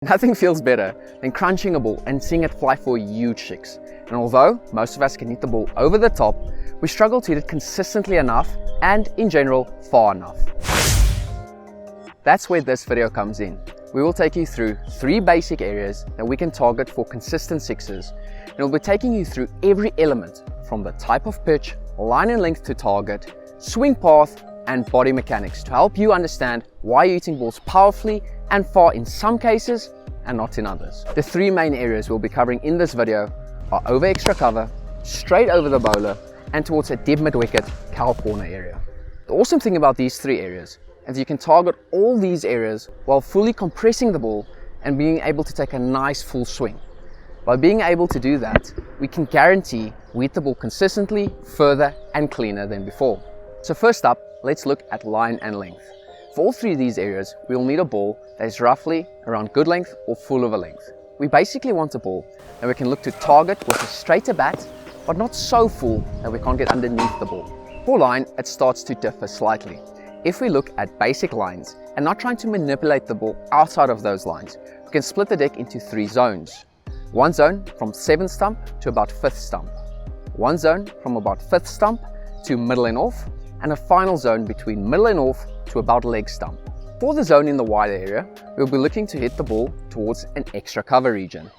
Nothing feels better than crunching a ball and seeing it fly for a huge six. And although most of us can hit the ball over the top, we struggle to hit it consistently enough and, in general, far enough. That's where this video comes in. We will take you through 3 basic areas that we can target for consistent sixes, and we'll be taking you through every element from the type of pitch, line and length to target, swing path, and body mechanics to help you understand why you're hitting balls powerfully and far in some cases and not in others. The 3 main areas we'll be covering in this video are over extra cover, straight over the bowler, and towards a deep mid-wicket cow corner area. The awesome thing about these 3 areas is you can target all these areas while fully compressing the ball and being able to take a nice full swing. By being able to do that, we can guarantee we hit the ball consistently, further and cleaner than before. So first up, let's look at line and length. For all 3 of these areas, we will need a ball that is roughly around good length or full of a length. We basically want a ball that we can look to target with a straighter bat, but not so full that we can't get underneath the ball. For line, it starts to differ slightly. If we look at basic lines and not trying to manipulate the ball outside of those lines, we can split the deck into 3 zones. One zone from 7th stump to about 5th stump. One zone from about 5th stump to middle and off, and a final zone between middle and off to about leg stump. For the zone in the wide area, we'll be looking to hit the ball towards an extra cover region.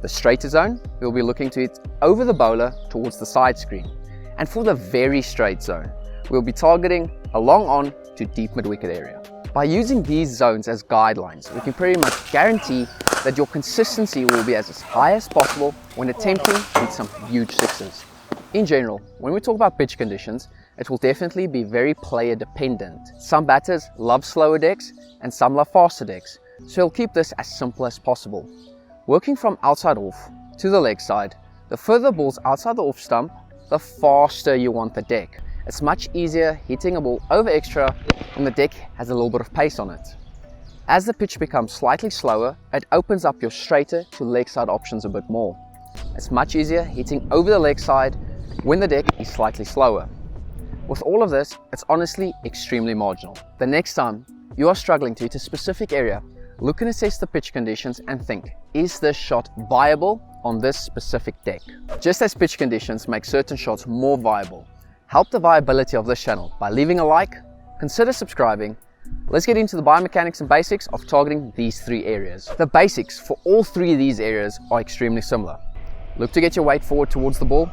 The straighter zone, we'll be looking to hit over the bowler towards the side screen. And for the very straight zone, we'll be targeting a long on to deep mid-wicket area. By using these zones as guidelines, we can pretty much guarantee that your consistency will be as high as possible when attempting to hit some huge sixes. In general, when we talk about pitch conditions, it will definitely be very player dependent. Some batters love slower decks and some love faster decks, so you'll keep this as simple as possible. Working from outside off to the leg side, the further balls outside the off stump, the faster you want the deck. It's much easier hitting a ball over extra when the deck has a little bit of pace on it. As the pitch becomes slightly slower, it opens up your straighter to leg side options a bit more. It's much easier hitting over the leg side when the deck is slightly slower. With all of this, it's honestly extremely marginal. The next time you are struggling to hit a specific area, look and assess the pitch conditions and think, is this shot viable on this specific deck? Just as pitch conditions make certain shots more viable, help the viability of this channel by leaving a like, consider subscribing. Let's get into the biomechanics and basics of targeting these 3 areas. The basics for all 3 of these areas are extremely similar. Look to get your weight forward towards the ball.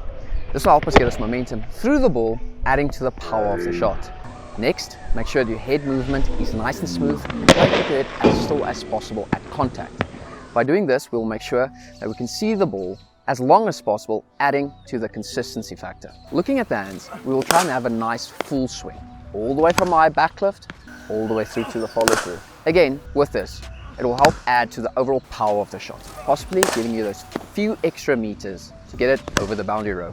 This will help us get us momentum through the ball, adding to the power of the shot. Next, make sure your head movement is nice and smooth and try to keep your head as still as possible at contact. By doing this, we'll make sure that we can see the ball as long as possible, adding to the consistency factor. Looking at the hands, we will try and have a nice full swing, all the way from my back lift, all the way through to the follow through. Again, with this, it will help add to the overall power of the shot, possibly giving you those few extra meters to get it over the boundary row.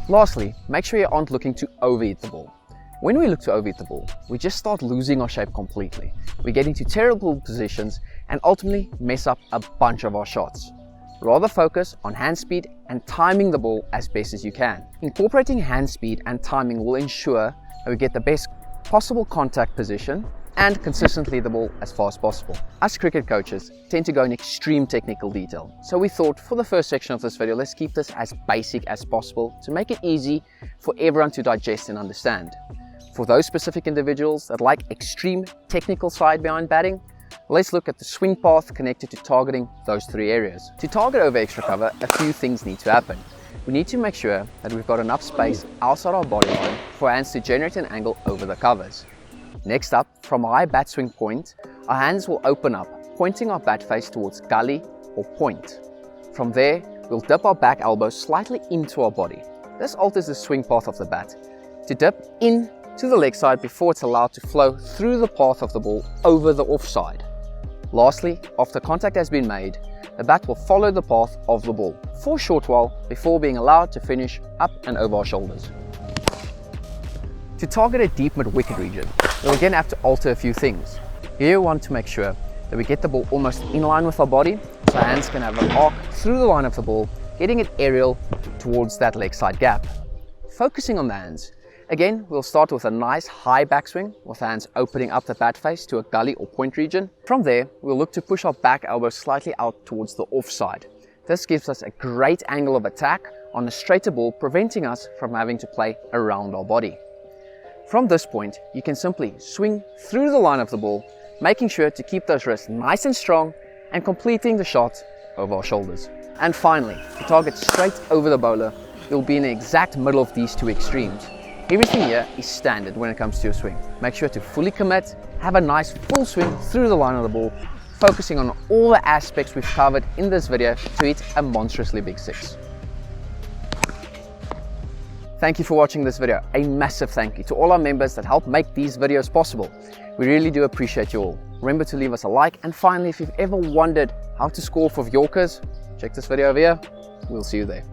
Lastly, make sure you aren't looking to overhit the ball. When we look to overhit the ball, we just start losing our shape completely. We get into terrible positions and ultimately mess up a bunch of our shots. Rather focus on hand speed and timing the ball as best as you can. Incorporating hand speed and timing will ensure that we get the best possible contact position and consistently the ball as far as possible. Us cricket coaches tend to go in extreme technical detail, so we thought for the first section of this video, let's keep this as basic as possible to make it easy for everyone to digest and understand. For those specific individuals that like extreme technical side behind batting, let's look at the swing path connected to targeting those 3 areas. To target over extra cover, a few things need to happen. We need to make sure that we've got enough space outside our body line for hands to generate an angle over the covers. Next up, from a high bat swing point, our hands will open up, pointing our bat face towards gully or point. From there, we'll dip our back elbow slightly into our body. This alters the swing path of the bat to dip in to the leg side before it's allowed to flow through the path of the ball over the offside. Lastly, after contact has been made, the bat will follow the path of the ball for a short while before being allowed to finish up and over our shoulders. To target a deep mid-wicket region, we'll again have to alter a few things. Here we want to make sure that we get the ball almost in line with our body, so our hands can have an arc through the line of the ball, getting it aerial towards that leg side gap. Focusing on the hands, Again, we'll start with a nice high backswing with hands opening up the bat face to a gully or point region. From there, we'll look to push our back elbow slightly out towards the offside. This gives us a great angle of attack on a straighter ball, preventing us from having to play around our body. From this point, you can simply swing through the line of the ball, making sure to keep those wrists nice and strong and completing the shot over our shoulders. And finally, to target straight over the bowler, you'll be in the exact middle of these two extremes. Everything here is standard when it comes to your swing. Make sure to fully commit, have a nice full swing through the line of the ball, focusing on all the aspects we've covered in this video to hit a monstrously big six. Thank you for watching this video. A massive thank you to all our members that help make these videos possible. We really do appreciate you all. Remember to leave us a like, and finally, if you've ever wondered how to score for Yorkers, check this video over here. We'll see you there.